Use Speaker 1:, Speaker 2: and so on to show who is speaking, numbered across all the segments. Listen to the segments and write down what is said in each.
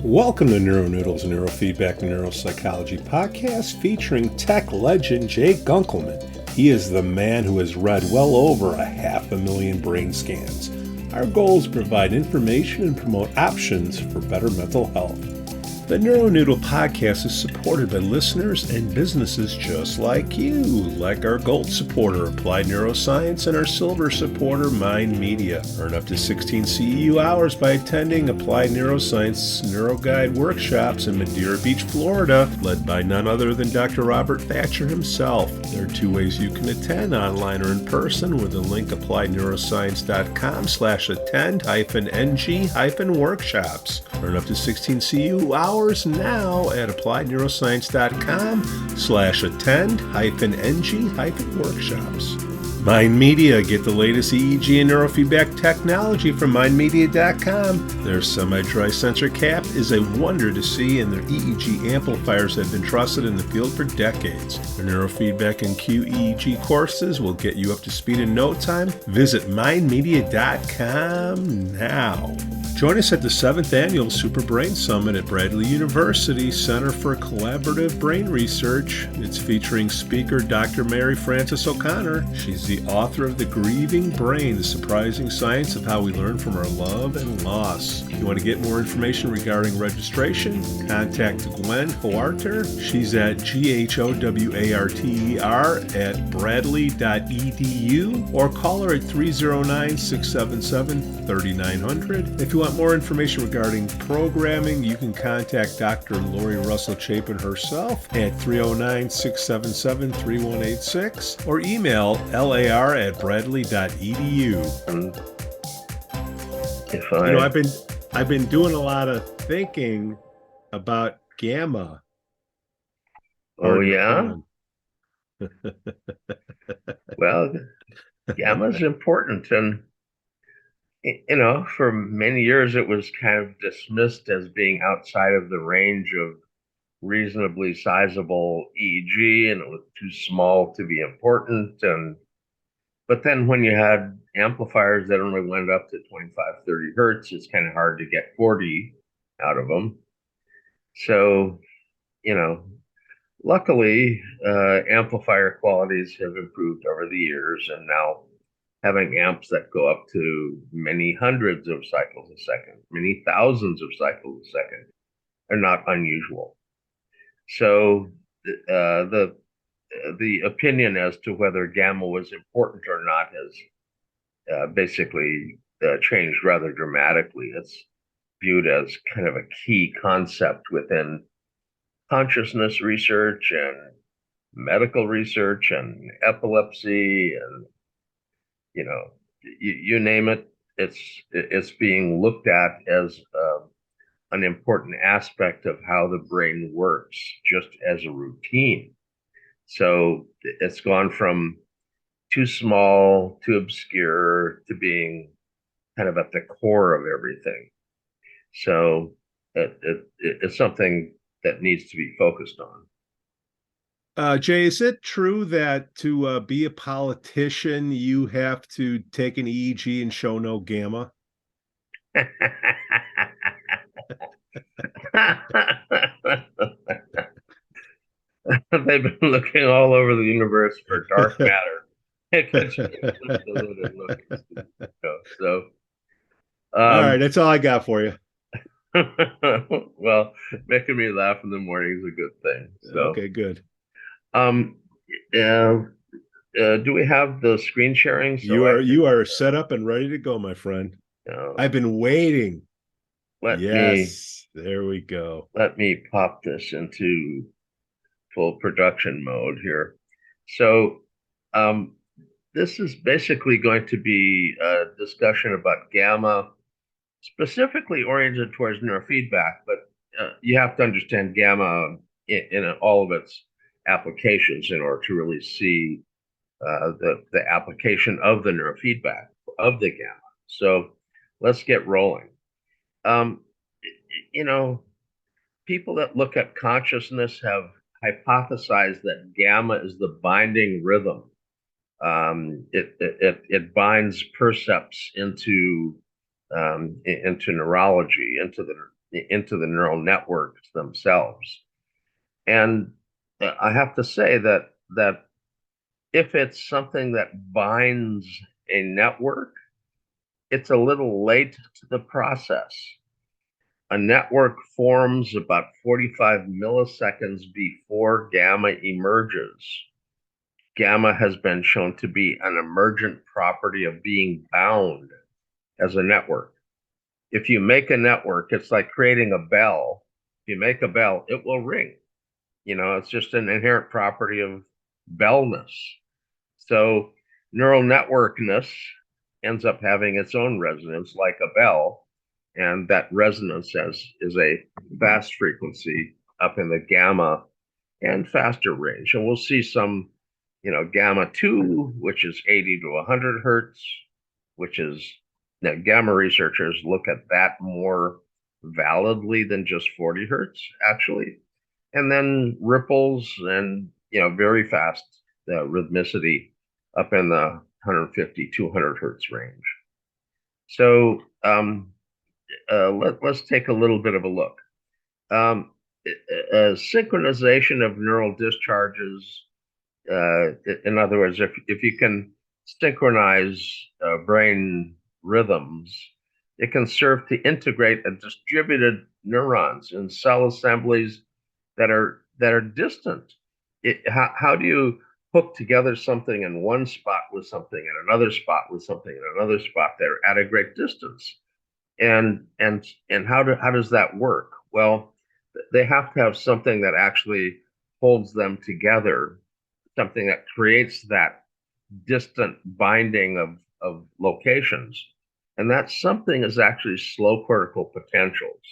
Speaker 1: Welcome to NeuroNoodle's Neurofeedback and Neuropsychology Podcast featuring tech legend Jay Gunkelman. He is the man who has read well over 500,000 brain scans. Our goal is to provide information and promote options for better mental health. The NeuroNoodle Podcast is supported by listeners and businesses just like you, like our gold supporter, Applied Neuroscience, and our silver supporter, Mind Media. Earn up to 16 CEU hours by attending Applied Neuroscience NeuroGuide workshops in Madeira Beach, Florida, led by none other than Dr. Robert Thatcher himself. There are two ways you can attend, online or in person, with the link appliedneuroscience.com/attend-ng-workshops. Earn up to 16 CEU hours now at appliedneuroscience.com/attend-ng-workshops. Mind Media, get the latest EEG and neurofeedback technology from mindmedia.com. Their semi-dry sensor cap is a wonder to see, and their EEG amplifiers have been trusted in the field for decades. Their neurofeedback and QEEG courses will get you up to speed in no time. Visit mindmedia.com now. Join us at the 7th Annual Super Brain Summit at Bradley University Center for Collaborative Brain Research. It's featuring speaker Dr. Mary Frances O'Connor. She's the author of The Grieving Brain, The Surprising Science of How We Learn from Our Love and Loss. If you want to get more information regarding registration, contact Gwen Hoarter. She's at GHOWARTER@bradley.edu or call her at 309-677-3900. If you want more information regarding programming, you can contact Dr. Lori Russell Chapin herself at 309-677-3186 or email lar@bradley.edu. I've been doing a lot of thinking about gamma.
Speaker 2: Oh yeah. Well, gamma is important, and for many years it was kind of dismissed as being outside of the range of reasonably sizable EEG, and it was too small to be important. But then when you had amplifiers that only went up to 25, 30 hertz, it's kind of hard to get 40 out of them. So, luckily, amplifier qualities have improved over the years, and now having amps that go up to many hundreds of cycles a second, many thousands of cycles a second, are not unusual. So the opinion as to whether gamma was important or not has basically changed rather dramatically. It's viewed as kind of a key concept within consciousness research and medical research and epilepsy, and you name it, it's being looked at as an important aspect of how the brain works, just as a routine. So it's gone from too small, too obscure, to being kind of at the core of everything. So it's something that needs to be focused on.
Speaker 1: Jay, is it true that to be a politician, you have to take an EEG and show no gamma?
Speaker 2: They've been looking all over the universe for dark matter.
Speaker 1: All right, that's all I got for you.
Speaker 2: Well, making me laugh in the morning is a good thing. So,
Speaker 1: okay, good.
Speaker 2: Do we have the screen sharing?
Speaker 1: So you are set up and ready to go, my friend. I've been waiting. There we go.
Speaker 2: Let me pop this into full production mode here. So this is basically going to be a discussion about gamma, specifically oriented towards neurofeedback, but you have to understand gamma in all of its applications in order to really see the application of the neurofeedback of the gamma. So let's get rolling. People that look at consciousness have hypothesized that gamma is the binding rhythm. It binds percepts into neurology, into into the neural networks themselves. And I have to say that if it's something that binds a network, it's a little late to the process. A network forms about 45 milliseconds before gamma emerges. Gamma has been shown to be an emergent property of being bound as a network. If you make a network, it's like creating a bell. If you make a bell, it will ring. It's just an inherent property of bellness. So neural networkness ends up having its own resonance like a bell. And that resonance is a fast frequency up in the gamma and faster range. And we'll see some, gamma 2, which is 80 to 100 hertz, which is, now gamma researchers look at that more validly than just 40 hertz, actually. And then ripples and, very fast rhythmicity up in the 150, 200 hertz range. So let's take a little bit of a look. Synchronization of neural discharges. In other words, if you can synchronize brain rhythms, it can serve to integrate a distributed neurons in cell assemblies that are distant. How do you hook together something in one spot with something in another spot with something in another spot that are at a great distance? And how does that work? Well, they have to have something that actually holds them together, something that creates that distant binding of locations. And that something is actually slow cortical potentials.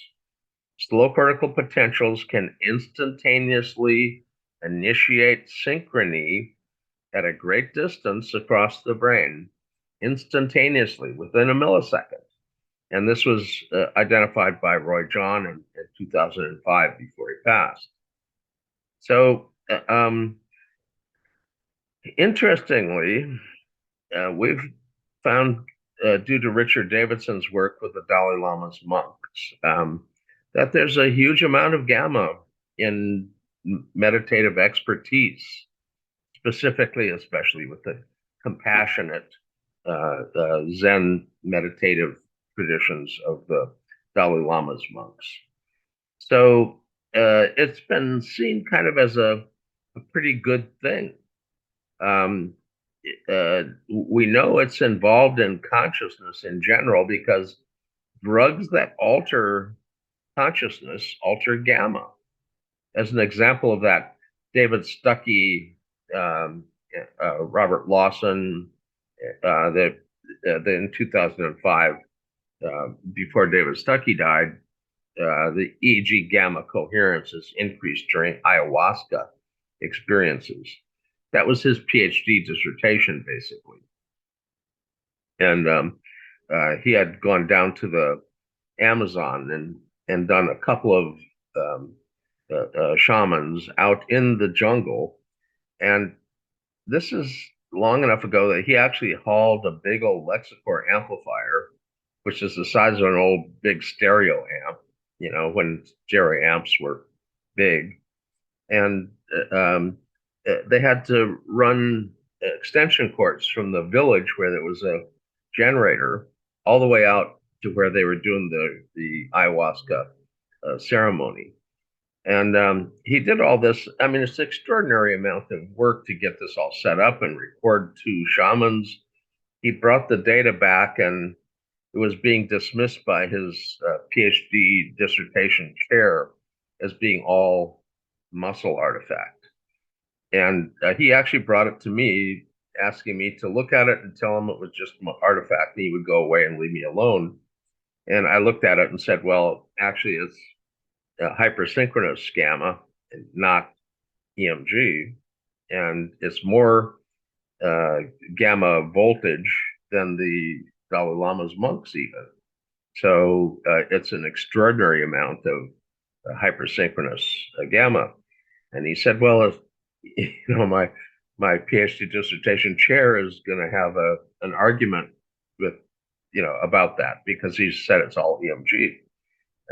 Speaker 2: Slow cortical potentials can instantaneously initiate synchrony at a great distance across the brain, instantaneously within a millisecond. And this was identified by Roy John in 2005 before he passed. So, interestingly, we've found, due to Richard Davidson's work with the Dalai Lama's monks, that there's a huge amount of gamma in meditative expertise, specifically, especially with the compassionate Zen meditative traditions of the Dalai Lama's monks. So it's been seen kind of as a pretty good thing. We know it's involved in consciousness in general because drugs that alter consciousness alter gamma. As an example of that, David Stuckey, Robert Lawson, in 2005, before David Stuckey died, the EEG gamma coherence is increased during ayahuasca experiences. That was his PhD dissertation, basically. And he had gone down to the Amazon and done a couple of shamans out in the jungle. And this is long enough ago that he actually hauled a big old Lexicor amplifier, which is the size of an old big stereo amp, when stereo amps were big. And they had to run extension cords from the village where there was a generator all the way out to where they were doing the ayahuasca ceremony. And he did all this. I mean, it's an extraordinary amount of work to get this all set up and record 2 shamans. He brought the data back, and it was being dismissed by his PhD dissertation chair as being all muscle artifact. And he actually brought it to me, asking me to look at it and tell him it was just an artifact, and he would go away and leave me alone. And I looked at it and said, well, actually, it's hypersynchronous gamma, not EMG, and it's more gamma voltage than the Dalai Lama's monks even. So it's an extraordinary amount of hypersynchronous gamma. And he said, well, if my PhD dissertation chair is going to have an argument with, about that, because he said it's all EMG.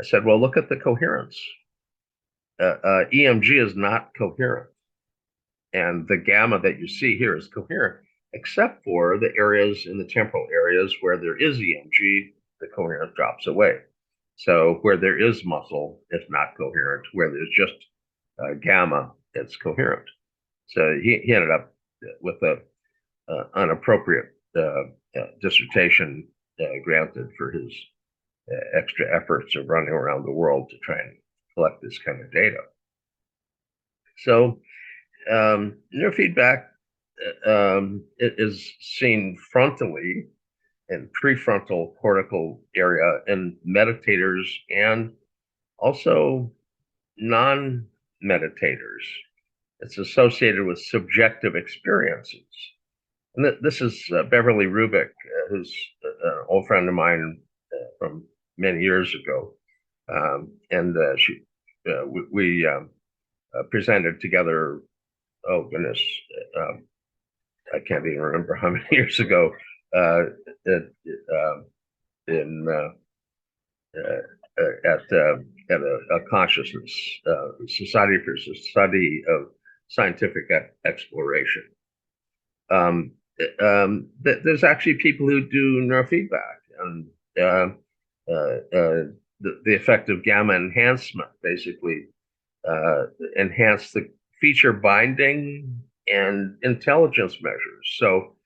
Speaker 2: I said, well, look at the coherence. EMG is not coherent. And the gamma that you see here is coherent, except for the areas in the temporal areas where there is EMG, the coherence drops away. So where there is muscle, it's not coherent. Where there's just gamma, it's coherent. So he ended up with a unappropriate dissertation granted for his extra efforts of running around the world to try and collect this kind of data. So neurofeedback is seen frontally in prefrontal cortical area in meditators and also non-meditators. It's associated with subjective experiences. And this is Beverly Rubik, who's an old friend of mine from many years ago. And we presented together, oh goodness, I can't even remember how many years ago, at a consciousness society for the study of scientific exploration. There's actually people who do neurofeedback, and the effect of gamma enhancement basically enhance the feature binding and intelligence measures. So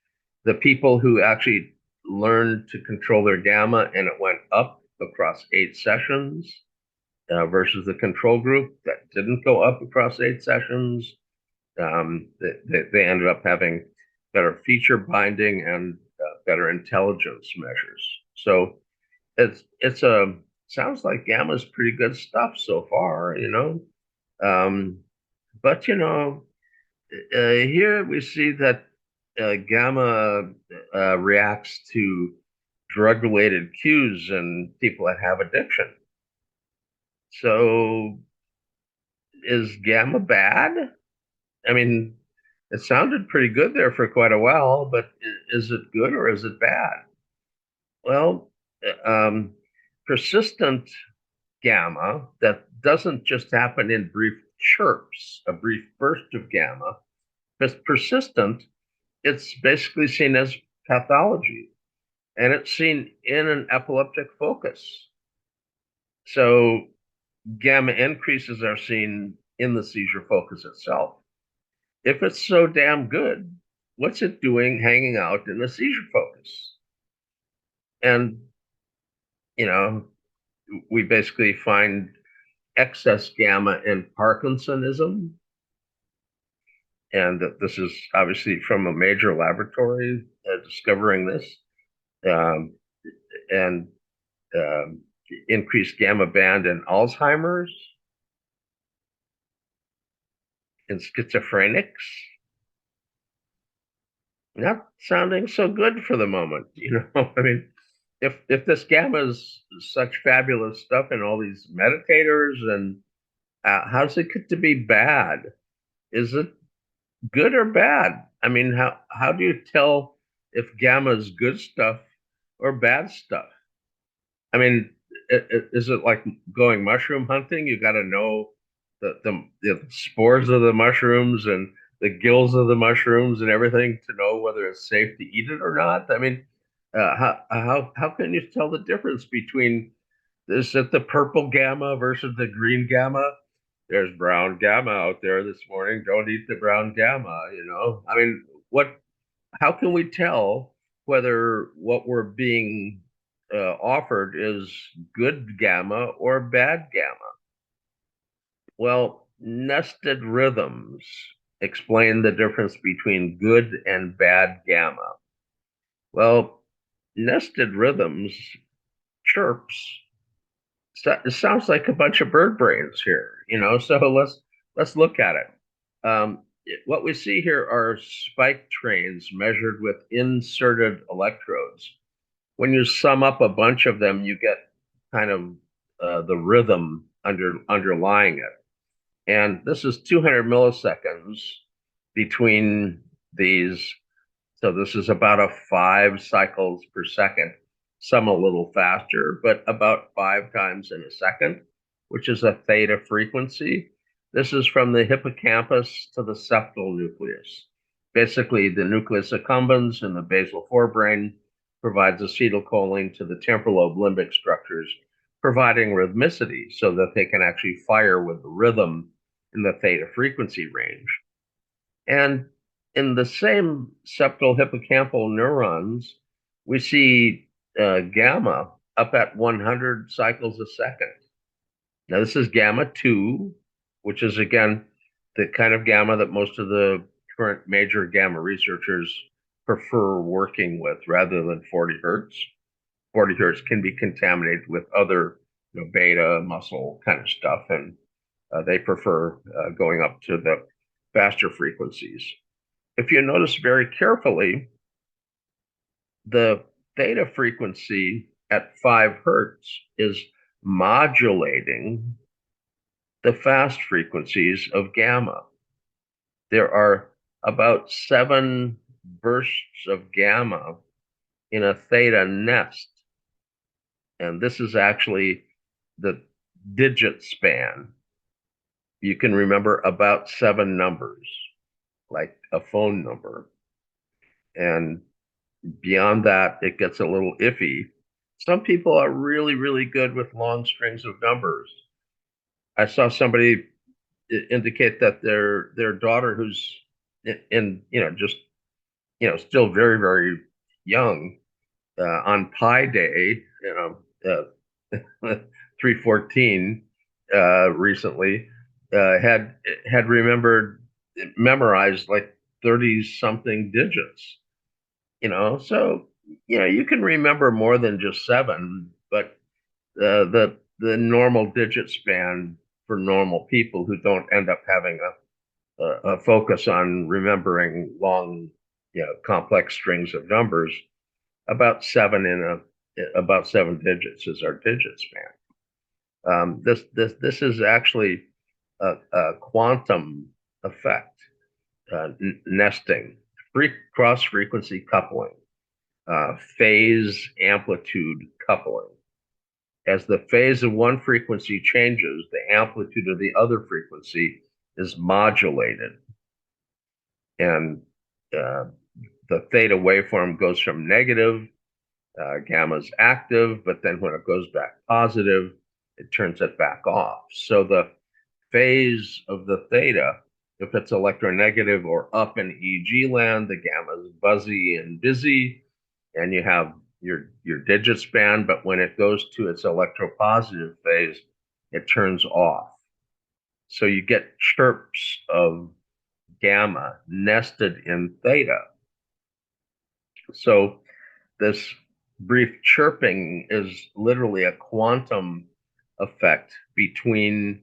Speaker 2: the people who actually learned to control their gamma and it went up across 8 sessions versus the control group that didn't go up across 8 sessions, they ended up having better feature binding and better intelligence measures. So it's sounds like gamma is pretty good stuff so far, but here we see that gamma reacts to drug-related cues in people that have addiction. So is gamma bad? I mean, it sounded pretty good there for quite a while, but is it good or is it bad? Well, persistent gamma that doesn't just happen in brief chirps, a brief burst of gamma, but persistent, it's basically seen as pathology, and it's seen in an epileptic focus. So gamma increases are seen in the seizure focus itself. If it's so damn good, what's it doing hanging out in the seizure focus? And, we basically find excess gamma in Parkinsonism. And this is obviously from a major laboratory discovering this. And increased gamma band in Alzheimer's, in schizophrenics. Not sounding so good for the moment, I mean, if this gamma is such fabulous stuff in all these meditators, and how's it get to be bad? Is it good or bad? I mean, how do you tell if gamma is good stuff or bad stuff? I mean, is it like going mushroom hunting? You got to know the spores of the mushrooms and the gills of the mushrooms and everything to know whether it's safe to eat it or not. I mean, how can you tell the difference between is it the purple gamma versus the green gamma? There's brown gamma out there this morning. Don't eat the brown gamma. I mean, how can we tell whether what we're being offered is good gamma or bad gamma? Well, nested rhythms explain the difference between good and bad gamma. Well, nested rhythms, chirps, it sounds like a bunch of bird brains here, so let's look at it. What we see here are spike trains measured with inserted electrodes. When you sum up a bunch of them, you get kind of the rhythm underlying it. And this is 200 milliseconds between these. So this is about a 5 cycles per second. some a little faster, but about 5 times in a second, which is a theta frequency. This is from the hippocampus to the septal nucleus. Basically, the nucleus accumbens in the basal forebrain provides acetylcholine to the temporal lobe limbic structures, providing rhythmicity so that they can actually fire with the rhythm in the theta frequency range. And in the same septal hippocampal neurons, we see gamma up at 100 cycles a second. Now, this is gamma 2, which is, again, the kind of gamma that most of the current major gamma researchers prefer working with rather than 40 hertz. 40 hertz can be contaminated with other beta muscle kind of stuff, and they prefer going up to the faster frequencies. If you notice very carefully, the theta frequency at 5 hertz is modulating the fast frequencies of gamma. There are about 7 bursts of gamma in a theta nest. And this is actually the digit span. You can remember about 7 numbers, like a phone number. And beyond that, it gets a little iffy. Some people are really, really good with long strings of numbers. I saw somebody indicate that their daughter, who's still very, very young, on Pi Day, 314 recently, had memorized like 30 something digits. So you can remember more than just 7, but the normal digit span for normal people who don't end up having a focus on remembering long, complex strings of numbers, about 7 digits is our digit span. This is actually a quantum effect, nesting, cross frequency coupling, phase amplitude coupling. As the phase of one frequency changes, the amplitude of the other frequency is modulated. And the theta waveform goes from negative, gamma's active, but then when it goes back positive, it turns it back off. So the phase of the theta, if it's electronegative or up in EEG land, the gamma is buzzy and busy, and you have your digit span, but when it goes to its electropositive phase, it turns off. So you get chirps of gamma nested in theta. So this brief chirping is literally a quantum effect between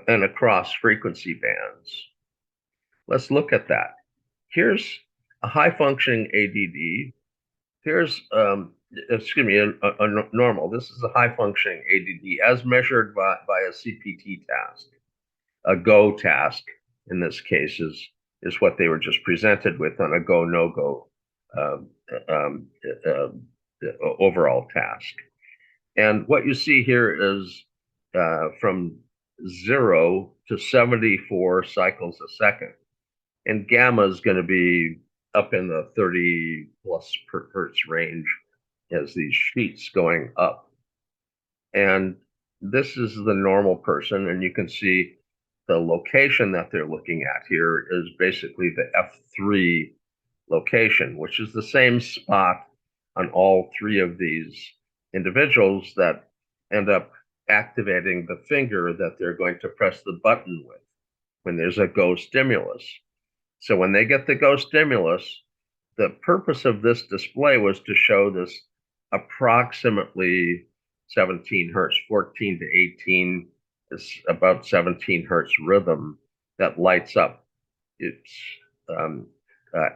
Speaker 2: and across frequency bands. Let's look at that. Here's a high functioning ADD. Here's, a normal. This is a high functioning ADD as measured by a CPT task. A go task, in this case, is what they were just presented with on a go, no go overall task. And what you see here is from 0 to 74 cycles a second. And gamma is going to be up in the 30 plus per hertz range as these sheets going up. And this is the normal person, and you can see the location that they're looking at here is basically the F3 location, which is the same spot on all 3 of these individuals that end up activating the finger that they're going to press the button with when there's a go stimulus. So when they get the go stimulus, the purpose of this display was to show this approximately 17 hertz, 14 to 18 is about 17 hertz rhythm that lights up. It's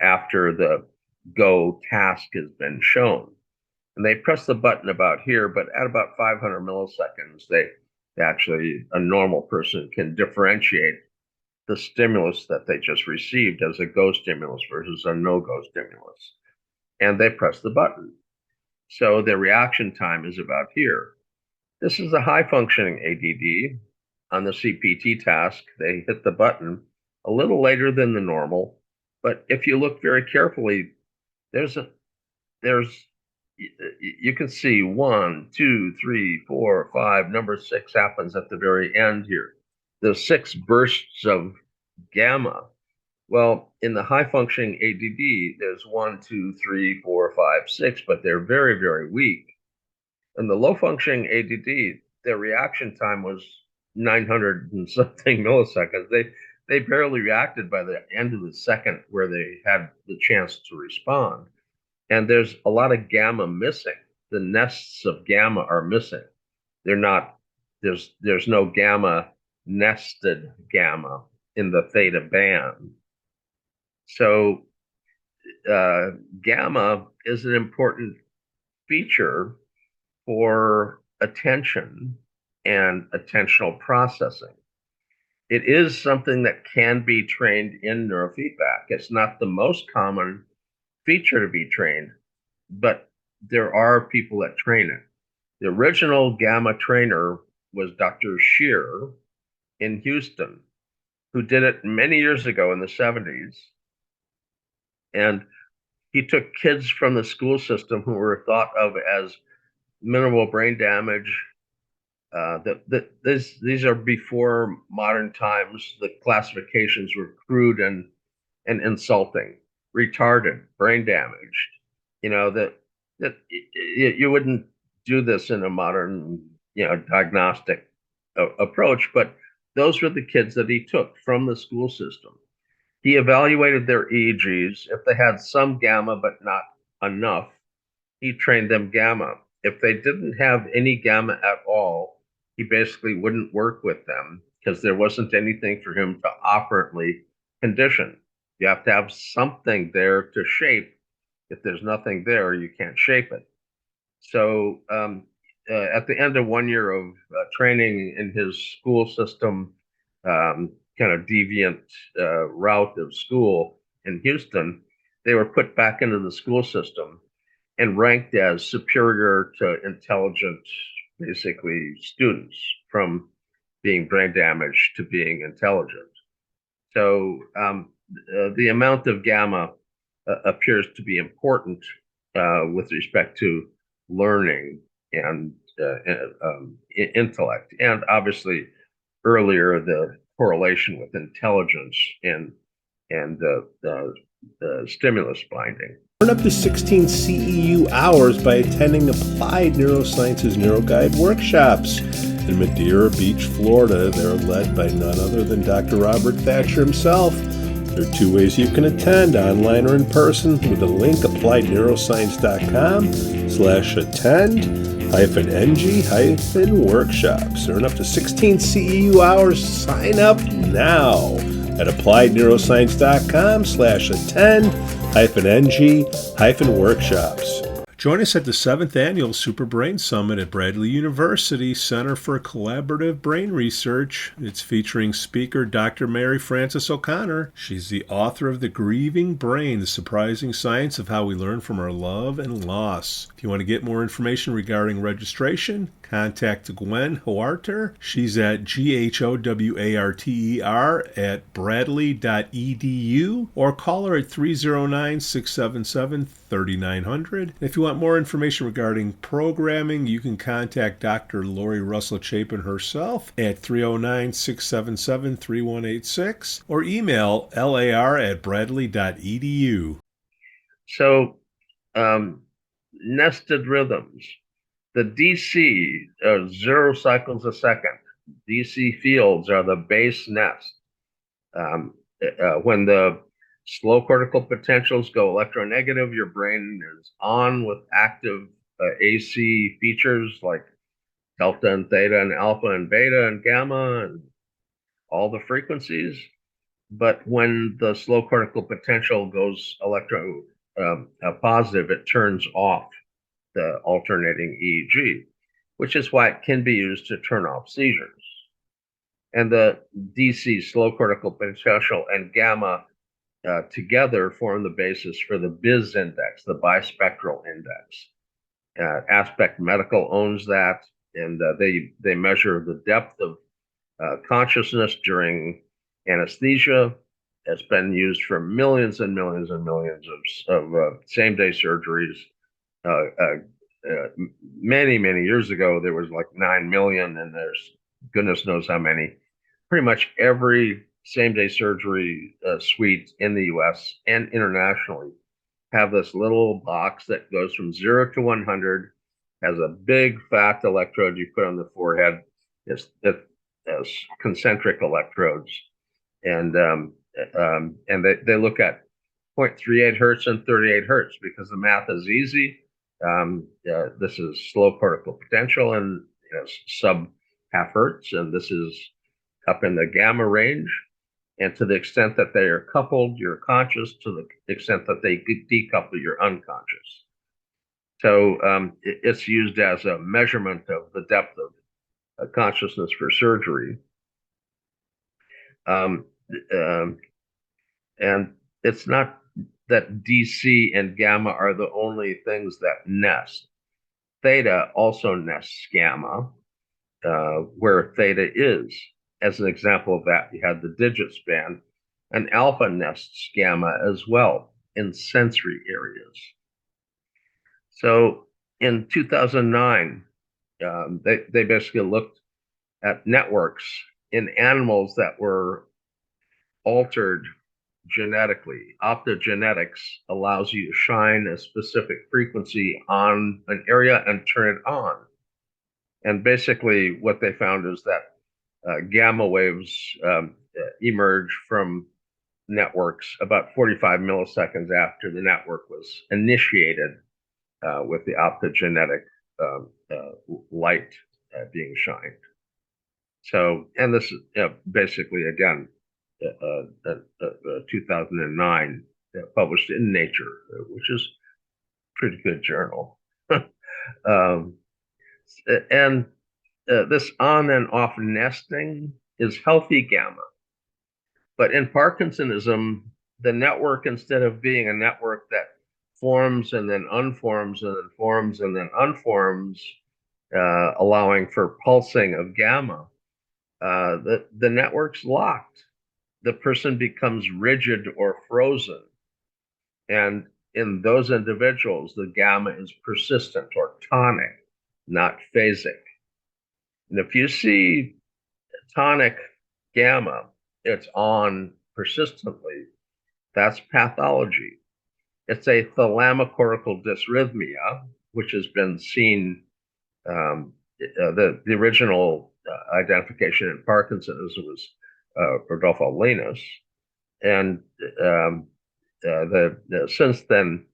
Speaker 2: after the go task has been shown. And they press the button about here, but at about 500 milliseconds, they actually, a normal person can differentiate the stimulus that they just received as a go stimulus versus a no-go stimulus. And they press the button. So the reaction time is about here. This is a high-functioning ADD. On the CPT task, they hit the button a little later than the normal, but if you look very carefully, there's you can see 1, 2, 3, 4, 5. Number 6 happens at the very end here. The 6 bursts of gamma. Well, in the high functioning ADD, there's 1, 2, 3, 4, 5, 6, but they're very, very weak. In the low functioning ADD, their reaction time was 900 and something milliseconds. They barely reacted by the end of the second where they had the chance to respond. And there's a lot of gamma missing. The nests of gamma are missing. They're not, there's no gamma nested gamma in the theta band. So gamma is an important feature for attention and attentional processing. It is something that can be trained in neurofeedback. It's not the most common feature to be trained, but there are people that train it. The original gamma trainer was Dr. Shear in Houston, who did it many years ago in the 70s. And he took kids from the school system who were thought of as minimal brain damage. These are before modern times. The classifications were crude and insulting, retarded, brain damaged. You know that you wouldn't do this in a modern, diagnostic approach. But those were the kids that he took from the school system. He evaluated their EEGs. If they had some gamma but not enough, he trained them gamma. If they didn't have any gamma at all, he basically wouldn't work with them because there wasn't anything for him to operantly condition. You have to have something there to shape. If there's nothing there, you can't shape it. So at the end of 1 year of training in his school system, kind of deviant route of school in Houston, they were put back into the school system and ranked as superior to intelligent, basically, students, from being brain damaged to being intelligent. So the amount of gamma appears to be important with respect to learning and intellect, and obviously earlier the correlation with intelligence and the stimulus binding.
Speaker 1: Earn up to 16 CEU hours by attending Applied Neurosciences NeuroGuide workshops. In Madeira Beach, Florida, they're led by none other than Dr. Robert Thatcher himself. There are 2 ways you can attend, online or in person, with a link appliedneuroscience.com/attend-ng-workshops. Earn up to 16 CEU hours. Sign up now at appliedneuroscience.com/attend-ng-workshops. Join us at the 7th Annual Super Brain Summit at Bradley University Center for Collaborative Brain Research. It's featuring speaker Dr. Mary Frances O'Connor. She's the author of The Grieving Brain, The Surprising Science of How We Learn from Our Love and Loss. If you want to get more information regarding registration, contact Gwen Hoarter. She's at GHOWARTER@bradley.edu, or call her at 309-677-3900. If you want more information regarding programming, you can contact Dr. Lori Russell Chapin herself at 309-677-3186, or email lar@bradley.edu.
Speaker 2: So nested rhythms. The DC, 0 cycles a second. DC fields are the base nest. When the slow cortical potentials go electronegative, your brain is on with active AC features like delta and theta and alpha and beta and gamma and all the frequencies. But when the slow cortical potential goes positive, it turns off the alternating EEG, which is why it can be used to turn off seizures. And the DC, slow cortical potential, and gamma together form the basis for the BIS index, the bispectral index. Aspect Medical owns that, and they measure the depth of consciousness during anesthesia. It's been used for millions and millions and millions of same-day surgeries. Many, many years ago, there was like 9 million, and there's goodness knows how many. Pretty much every same-day surgery suite in the US and internationally have this little box that goes from 0 to 100, has a big fat electrode you put on the forehead. It's concentric electrodes, and they look at 0.38 hertz and 38 hertz because the math is easy. This is slow particle potential and sub half hertz, and this is up in the gamma range. And to the extent that they are coupled, you're conscious. To the extent that they decouple, you're unconscious. So it's used as a measurement of the depth of consciousness for surgery. And it's not that DC and gamma are the only things that nest. Theta also nests gamma, where theta is. As an example of that, you had the digits band, and alpha nests gamma as well in sensory areas. So in 2009, they basically looked at networks in animals that were altered genetically. Optogenetics allows you to shine a specific frequency on an area and turn it on. And basically what they found is that gamma waves emerge from networks about 45 milliseconds after the network was initiated with the optogenetic light being shined. So, and this is basically, again, 2009, published in Nature, which is a pretty good journal. And this on and off nesting is healthy gamma. But in Parkinsonism, the network, instead of being a network that forms and then unforms and then forms and then unforms, allowing for pulsing of gamma, the network's locked. The person becomes rigid or frozen. And in those individuals, the gamma is persistent or tonic, not phasic. And if you see tonic gamma, it's on persistently, that's pathology. It's a thalamocortical dysrhythmia, which has been seen, the original identification in Parkinsonism was Rodolfo Linus. And since then,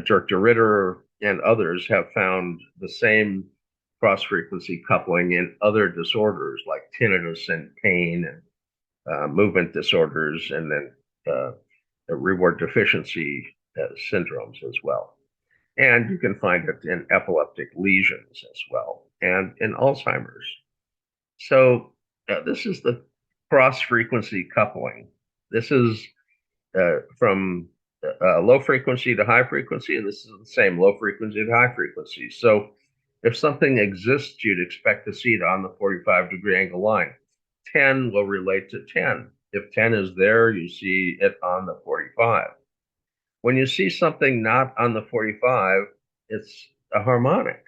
Speaker 2: Dirk de Ritter and others have found the same cross-frequency coupling in other disorders like tinnitus and pain and movement disorders, and then reward deficiency syndromes as well. And you can find it in epileptic lesions as well, and in Alzheimer's. So this is the cross-frequency coupling. This is from low frequency to high frequency, and this is the same, low frequency to high frequency. So if something exists, you'd expect to see it on the 45-degree angle line. 10 will relate to 10. If 10 is there, you see it on the 45. When you see something not on the 45, it's a harmonic.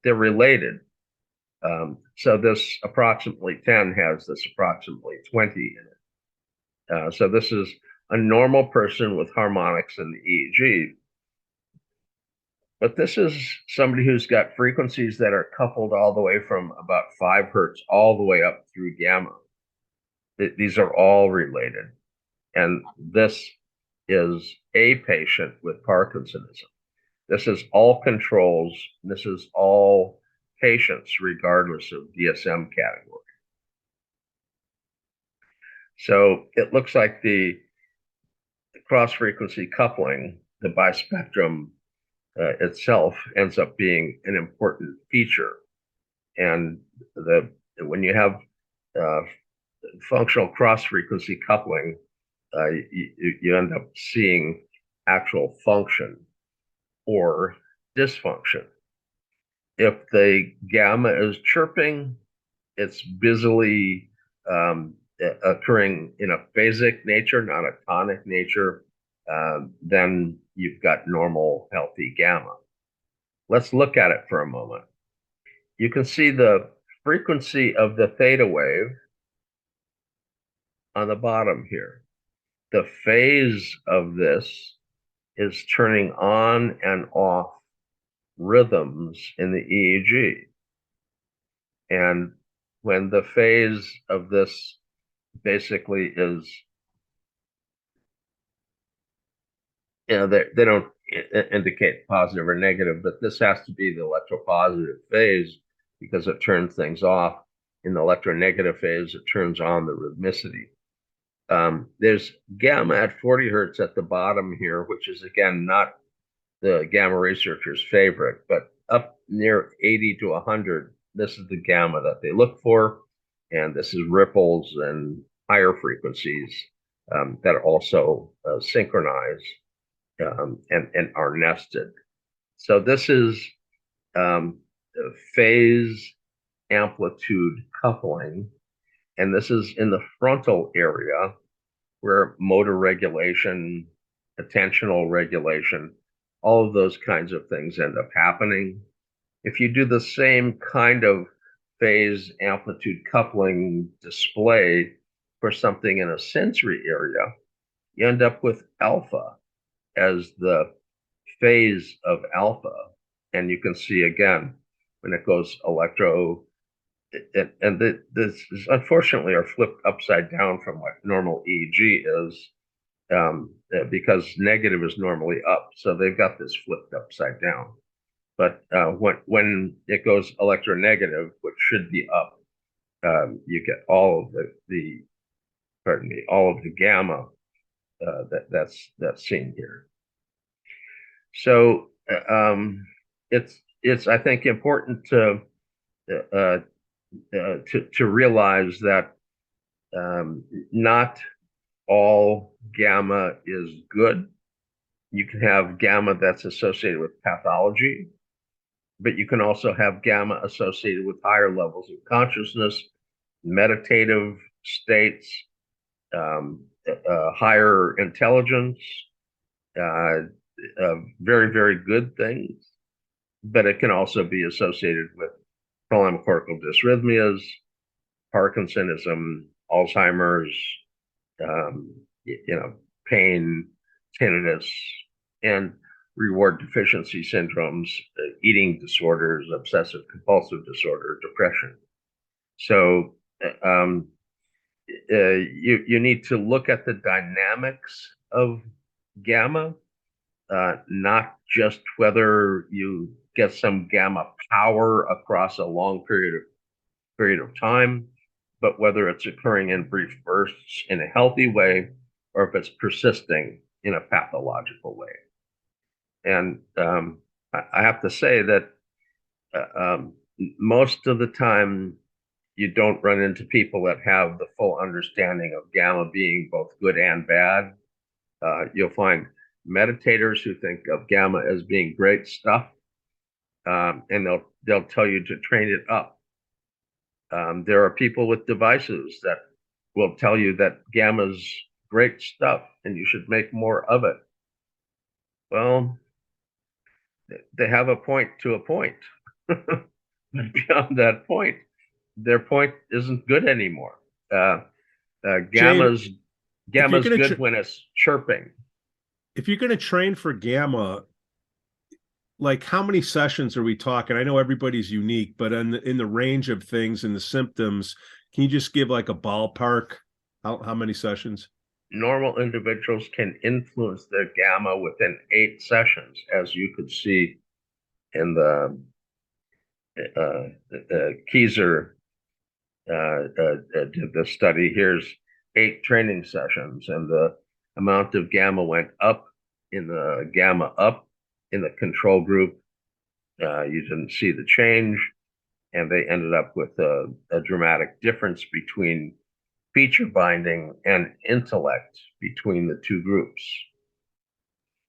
Speaker 2: They're related. So this approximately 10 has this approximately 20 in it. So this is a normal person with harmonics in the EEG. But this is somebody who's got frequencies that are coupled all the way from about 5 hertz all the way up through gamma. These are all related. And this is a patient with Parkinsonism. This is all controls. This is all patients, regardless of DSM category. So it looks like the cross-frequency coupling, the bispectrum itself, ends up being an important feature. And when you have functional cross-frequency coupling, you end up seeing actual function, or dysfunction. If the gamma is chirping, it's busily occurring in a phasic nature, not a tonic nature, then you've got normal, healthy gamma. Let's look at it for a moment. You can see the frequency of the theta wave on the bottom here. The phase of this is turning on and off rhythms in the EEG. And when the phase of this basically is, they don't indicate positive or negative, but this has to be the electropositive phase because it turns things off. In the electronegative phase, it turns on the rhythmicity. There's gamma at 40 hertz at the bottom here, which is, again, not the gamma researchers' favorite, but up near 80 to 100, this is the gamma that they look for. And this is ripples and higher frequencies that also synchronize and are nested. So this is phase amplitude coupling. And this is in the frontal area where motor regulation, attentional regulation, all of those kinds of things end up happening. If you do the same kind of phase amplitude coupling display for something in a sensory area, you end up with alpha as the phase of alpha. And you can see again, when it goes electro, and this is unfortunately are flipped upside down from what normal EEG is, because negative is normally up. So they've got this flipped upside down. But when it goes electronegative, which should be up, you get all of all of the gamma that's seen here. So it's I think important to realize that not all gamma is good. You can have gamma that's associated with pathology, but you can also have gamma associated with higher levels of consciousness, meditative states, higher intelligence, very, very good things. But it can also be associated with thalamocortical dysrhythmias, Parkinsonism, Alzheimer's, pain, tinnitus, and reward deficiency syndromes, eating disorders, obsessive compulsive disorder, depression. So you need to look at the dynamics of gamma, not just whether you get some gamma power across a long period of time, but whether it's occurring in brief bursts in a healthy way or if it's persisting in a pathological way. And I have to say that most of the time you don't run into people that have the full understanding of gamma being both good and bad. You'll find meditators who think of gamma as being great stuff, and they'll tell you to train it up. There are people with devices that will tell you that gamma's great stuff and you should make more of it. Well, they have a point to a point. But beyond that point, their point isn't good anymore. Gamma's good when it's chirping.
Speaker 1: If you're going to train for gamma, like how many sessions are we talking? I know everybody's unique, but in the range of things and the symptoms, can you just give like a ballpark? How many sessions?
Speaker 2: Normal individuals can influence their gamma within 8 sessions, as you could see in the Keizer did the study. Here's 8 training sessions, and the amount of gamma went up in the control group. You didn't see the change, and they ended up with a dramatic difference between feature binding and intellect between the two groups.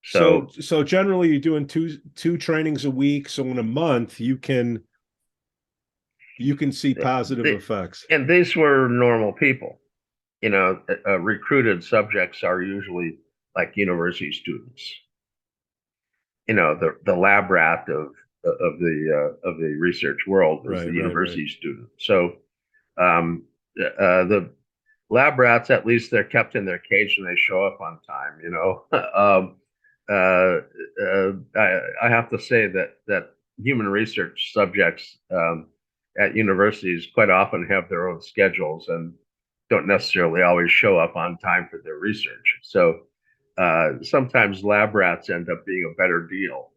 Speaker 1: So
Speaker 2: So
Speaker 1: so generally you're doing two trainings a week. So in a month you can see positive
Speaker 2: the,
Speaker 1: effects.
Speaker 2: and these were normal people. Recruited subjects are usually like university students. The lab rat of the research world is the
Speaker 1: Right, right, right.
Speaker 2: university student. So the lab rats, at least they're kept in their cage and they show up on time. I have to say that human research subjects at universities quite often have their own schedules and don't necessarily always show up on time for their research. So sometimes lab rats end up being a better deal.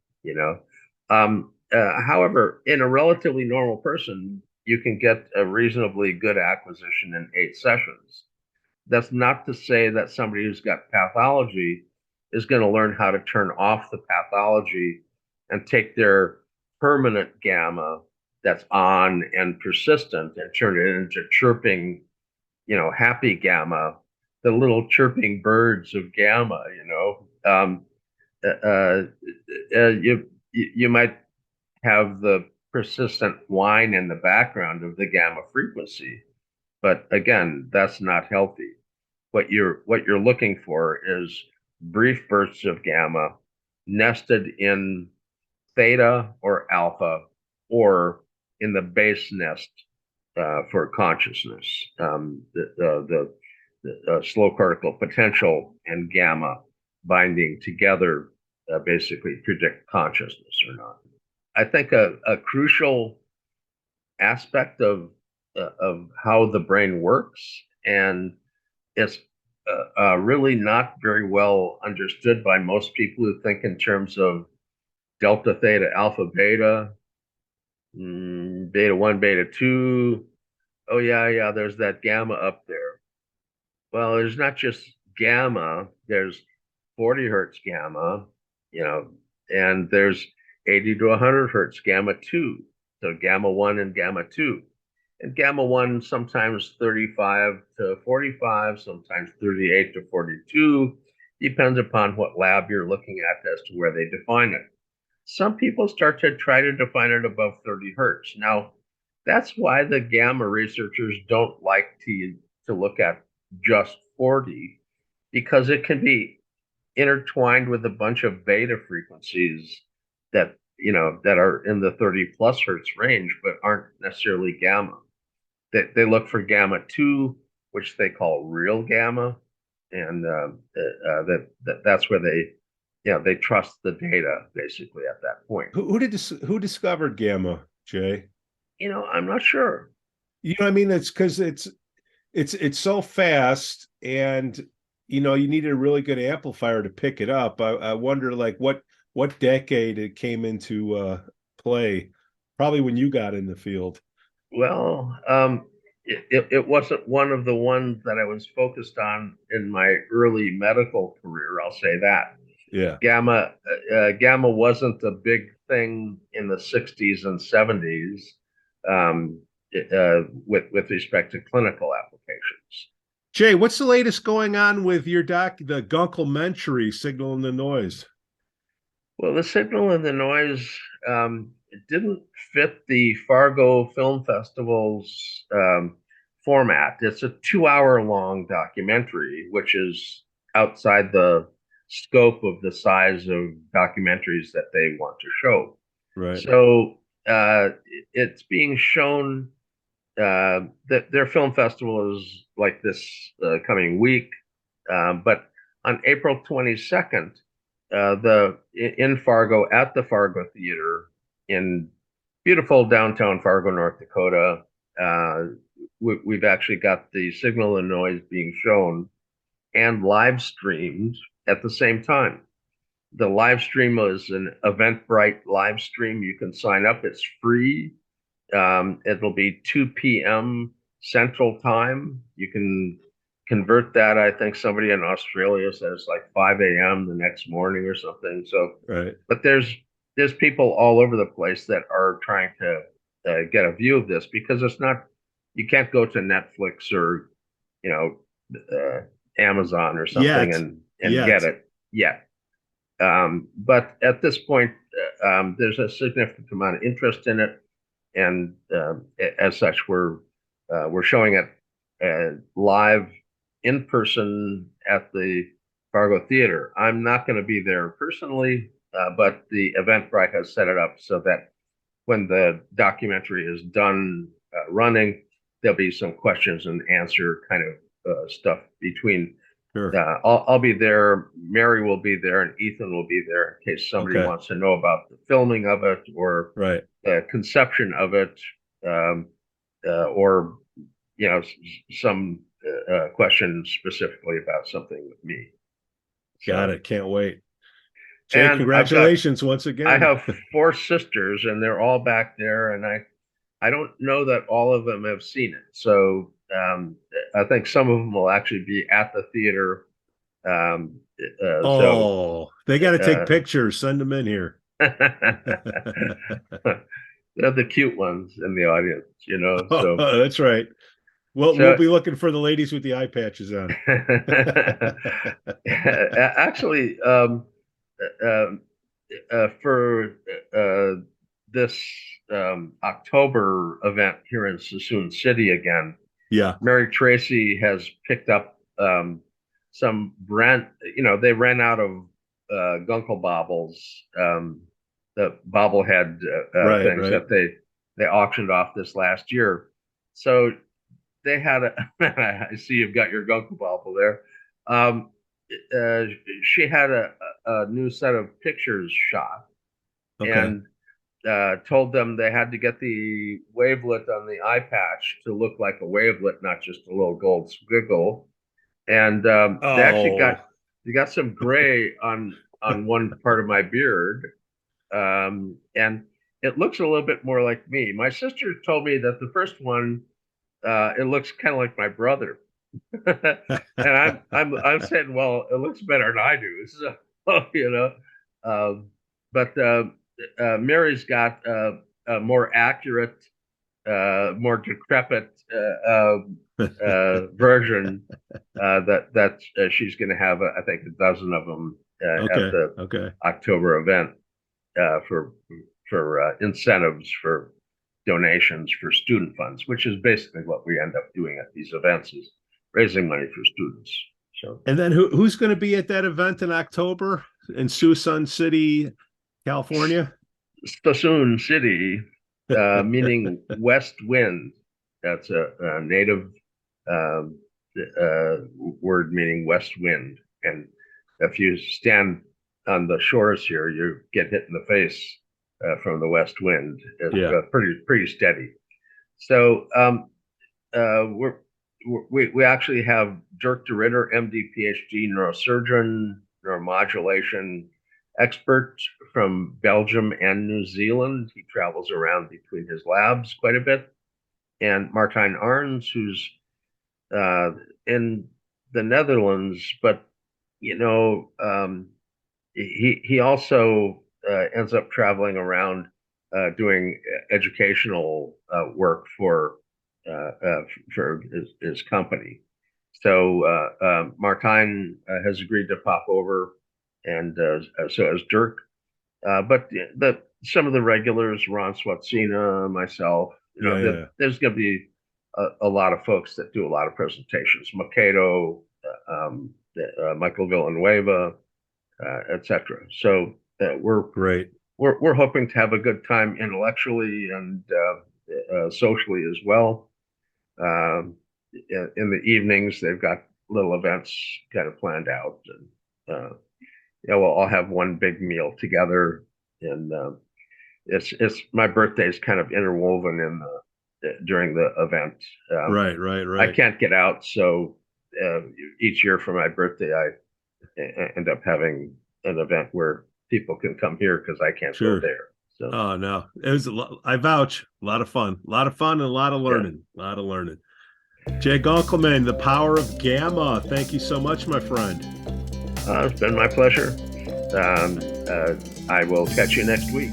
Speaker 2: However, in a relatively normal person, you can get a reasonably good acquisition in 8 sessions. That's not to say that somebody who's got pathology is going to learn how to turn off the pathology and take their permanent gamma that's on and persistent and turn it into chirping, happy gamma, the little chirping birds of gamma. Uh, you might have the persistent whine in the background of the gamma frequency, but again, that's not healthy. What you're looking for is brief bursts of gamma nested in theta or alpha or in the base nest for consciousness. The slow cortical potential and gamma binding together basically predict consciousness or not. I think a crucial aspect of how the brain works, and it's really not very well understood by most people who think in terms of delta, theta, alpha, beta, beta 1, beta 2. Oh, yeah, yeah, there's that gamma up there. Well, there's not just gamma, there's 40 hertz gamma, you know, and there's 80 to 100 hertz gamma 2. So gamma 1 and gamma 2. And gamma 1 sometimes 35 to 45, sometimes 38 to 42, depends upon what lab you're looking at as to where they define it. Some people start to try to define it above 30 hertz. Now, that's why the gamma researchers don't like to look at just 40, because it can be intertwined with a bunch of beta frequencies that are in the 30 plus hertz range, but aren't necessarily gamma. They look for gamma 2, which they call real gamma, and that's where they trust the data basically at that point.
Speaker 1: Who discovered gamma, Jay?
Speaker 2: I'm not sure.
Speaker 1: You know what I mean? It's because it's so fast, and you needed a really good amplifier to pick it up. I wonder, like, what decade it came into play. Probably when you got in the field.
Speaker 2: Well, it wasn't one of the ones that I was focused on in my early medical career. I'll say that.
Speaker 1: Yeah.
Speaker 2: Gamma wasn't a big thing in the 60s and 70s with respect to clinical applications.
Speaker 1: Jay, what's the latest going on with your the Gunkelmentary Signal and the Noise?
Speaker 2: Well, the signal and the noise, it didn't fit the Fargo Film Festival's format. It's a 2 hour long documentary, which is outside the scope of the size of documentaries that they want to show.
Speaker 1: Right.
Speaker 2: So it's being shown. That their film festival is like this coming week, but on April 22nd, the in Fargo at the Fargo Theater in beautiful downtown Fargo, North Dakota. We've actually got the signal and noise being shown and live streamed at the same time. The live stream is an Eventbrite live stream. You can sign up. It's free. It'll be 2 p.m. Central Time. You can convert that. I think somebody in Australia says it's like 5 a.m. the next morning or something. So,
Speaker 1: Right.
Speaker 2: but there's people all over the place that are trying to get a view of this, because it's not, you can't go to Netflix or you know Amazon or something
Speaker 1: Yet.
Speaker 2: and get
Speaker 1: Yet.
Speaker 2: it yet. But at this point, there's a significant amount of interest in it, and as such, we're showing it live in person at the Fargo Theater. I'm not going to be there personally, but the Eventbrite has set it up so that when the documentary is done running, there'll be some questions and answer kind of stuff between.
Speaker 1: Sure.
Speaker 2: I'll be there. Mary will be there, and Ethan will be there in case somebody wants to know about the filming of it or the conception of it, or some questions specifically about something with me.
Speaker 1: So, got it. Can't wait. Jay, congratulations once again.
Speaker 2: I have 4 sisters, and they're all back there, and I don't know that all of them have seen it. So I think some of them will actually be at the theater.
Speaker 1: So they got to take pictures. Send them in here.
Speaker 2: They're the cute ones in the audience, So
Speaker 1: that's right. Well, we'll be looking for the ladies with the eye patches on.
Speaker 2: Actually, for this October event here in Suisun City again, Mary Tracy has picked up some brand. They ran out of Gunkel baubles, the bobblehead things that they auctioned off this last year. So they had I see you've got your Gunkel bauble there. She had a new set of pictures shot, and told them they had to get the wavelet on the eye patch to look like a wavelet, not just a little gold squiggle. And they actually got some gray on one part of my beard, and it looks a little bit more like me. My sister told me that the first one, it looks kind of like my brother. And I'm saying, well, it looks better than I do. So, but Mary's got a more accurate, more decrepit version that she's going to have, I think, a dozen of them at the October event for incentives for donations for student funds, which is basically what we end up doing at these events, is raising money for students. So,
Speaker 1: and then who's going to be at that event in October in Suisun City, California?
Speaker 2: Suisun City, meaning west wind. That's a native word meaning west wind. And if you stand on the shores here, you get hit in the face from the west wind. It's pretty steady. So we actually have Dirk de Ritter, MD, PhD, neurosurgeon, neuromodulation expert from Belgium and New Zealand. He travels around between his labs quite a bit. And Martijn Arns, who's in the Netherlands, but he also ends up traveling around doing educational work for his company. So Martijn has agreed to pop over, and so has Dirk. But some of the regulars, Ron Swatsina, myself, there's going to be a lot of folks that do a lot of presentations. Makedo, Michael Villanueva, etc. So we're hoping to have a good time intellectually and socially as well. In the evenings, they've got little events kind of planned out, and we'll all have one big meal together. And it's my birthday is kind of interwoven in during the event.
Speaker 1: Right.
Speaker 2: I can't get out, so each year for my birthday, I end up having an event where people can come here because I can't go there. So.
Speaker 1: Oh no, it was I vouch, a lot of fun, and a lot of learning, Jay Gunkelman, The Power of Gamma. Thank you so much, my friend.
Speaker 2: It's been my pleasure. I will catch you next week.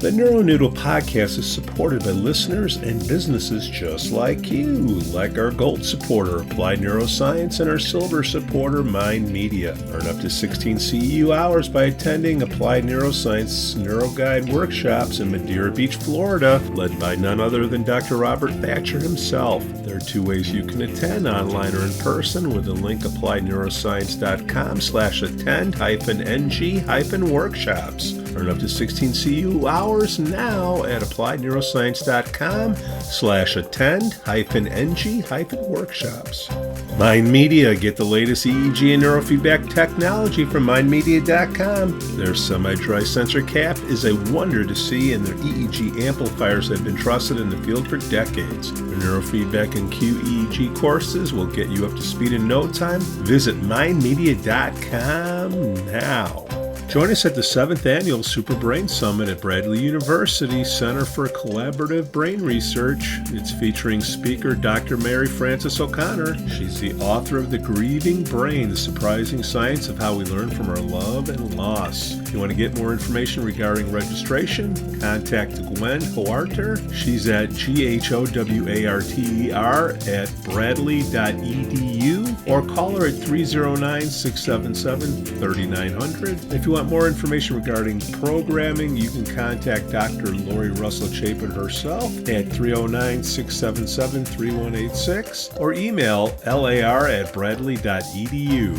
Speaker 1: The NeuroNoodle Podcast is supported by listeners and businesses just like you, like our gold supporter, Applied Neuroscience, and our silver supporter, Mind Media. Earn up to 16 CEU hours by attending Applied Neuroscience NeuroGuide workshops in Madeira Beach, Florida, led by none other than Dr. Robert Thatcher himself. There are two ways you can attend, online or in person, with the link appliedneuroscience.com/attend-ng-workshops. Earn up to 16 CEU hours now at appliedneuroscience.com/attend-ng-workshops. Mind Media. Get the latest EEG and neurofeedback technology from mindmedia.com. Their semi-dry sensor cap is a wonder to see, and their EEG amplifiers have been trusted in the field for decades. Their neurofeedback and QEEG courses will get you up to speed in no time. Visit mindmedia.com now. Join us at the 7th Annual Super Brain Summit at Bradley University Center for Collaborative Brain Research. It's featuring speaker Dr. Mary Frances O'Connor. She's the author of The Grieving Brain, The Surprising Science of How We Learn from Our Love and Loss. If you want to get more information regarding registration, contact Gwen Hoarter. She's at GHOWARTER@bradley.edu or call her at 309-677-3900. If you want more information regarding programming, you can contact Dr. Lori Russell Chapin herself at 309-677-3186 or email lar@bradley.edu.